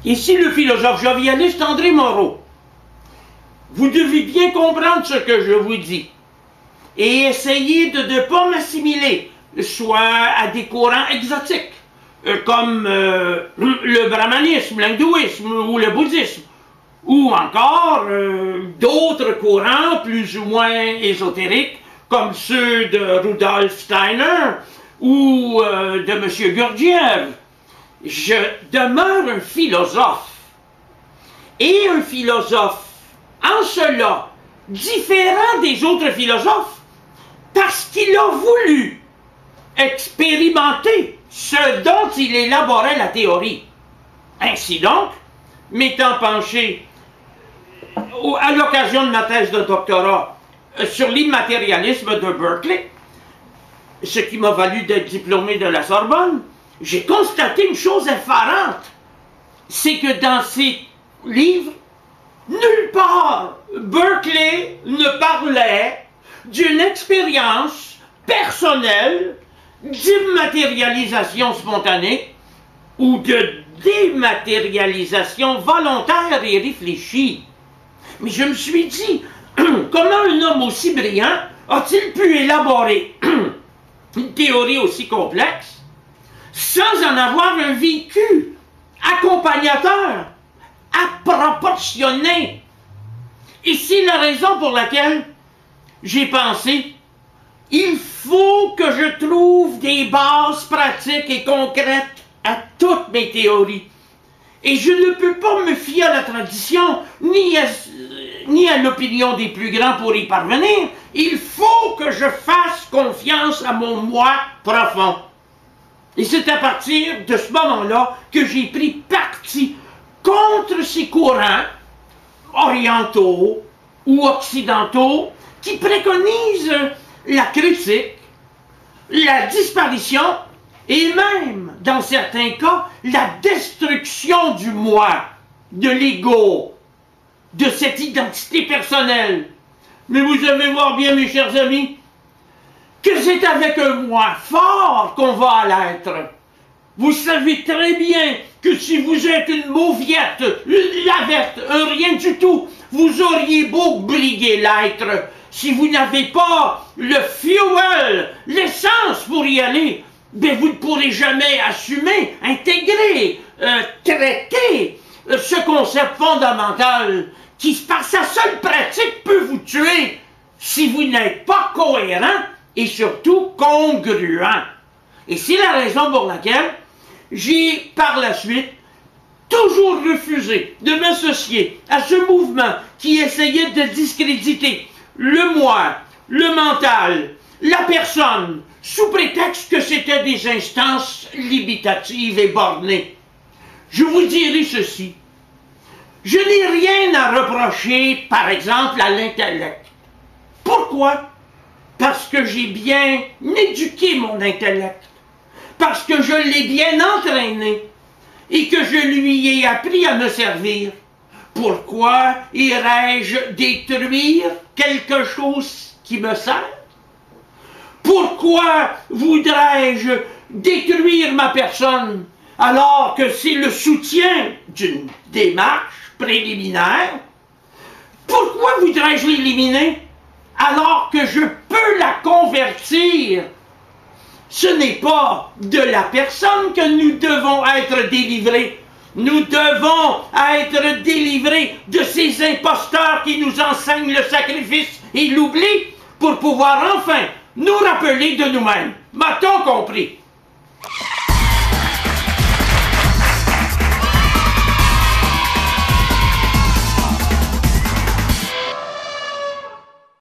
Ici le philosophe jovialiste André Moreau. Vous devez bien comprendre ce que je vous dis et essayer de ne pas m'assimiler, soit à des courants exotiques, comme le brahmanisme, l'hindouisme ou le bouddhisme, ou encore d'autres courants plus ou moins ésotériques, comme ceux de Rudolf Steiner ou de M. Gurdjieff. Je demeure un philosophe. Et un philosophe, en cela, différent des autres philosophes, parce qu'il a voulu expérimenter ce dont il élaborait la théorie. Ainsi donc, m'étant penché à l'occasion de ma thèse de doctorat sur l'immatérialisme de Berkeley, ce qui m'a valu d'être diplômé de la Sorbonne, j'ai constaté une chose effarante, c'est que dans ces livres, nulle part Berkeley ne parlait d'une expérience personnelle d'immatérialisation spontanée ou de dématérialisation volontaire et réfléchie. Mais je me suis dit, comment un homme aussi brillant a-t-il pu élaborer une théorie aussi complexe sans en avoir un vécu accompagnateur, à proportionner? Et c'est la raison pour laquelle j'ai pensé, il faut que je trouve des bases pratiques et concrètes à toutes mes théories. Et je ne peux pas me fier à la tradition, ni à l'opinion des plus grands pour y parvenir. Il faut que je fasse confiance à mon moi profond. Et c'est à partir de ce moment-là que j'ai pris parti contre ces courants orientaux ou occidentaux qui préconisent la critique, la disparition et même, dans certains cas, la destruction du moi, de l'ego, de cette identité personnelle. Mais vous allez voir bien, mes chers amis, que c'est avec un moi fort qu'on va à l'être. Vous savez très bien que si vous êtes une mauviette, une lavette, un rien du tout, vous auriez beau briguer l'être. Si vous n'avez pas le fuel, l'essence pour y aller, ben vous ne pourrez jamais assumer, intégrer, traiter ce concept fondamental qui, par sa seule pratique, peut vous tuer si vous n'êtes pas cohérent et surtout congruent. Et c'est la raison pour laquelle j'ai, par la suite, toujours refusé de m'associer à ce mouvement qui essayait de discréditer le moi, le mental, la personne, sous prétexte que c'était des instances limitatives et bornées. Je vous dirai ceci. Je n'ai rien à reprocher, par exemple, à l'intellect. Pourquoi? Parce que j'ai bien éduqué mon intellect, parce que je l'ai bien entraîné et que je lui ai appris à me servir. Pourquoi irais-je détruire quelque chose qui me sert? Pourquoi voudrais-je détruire ma personne alors que c'est le soutien d'une démarche préliminaire? Pourquoi voudrais-je l'éliminer alors que je peux la convertir? Ce n'est pas de la personne que nous devons être délivrés. Nous devons être délivrés de ces imposteurs qui nous enseignent le sacrifice et l'oubli pour pouvoir enfin nous rappeler de nous-mêmes. M'a-t-on compris?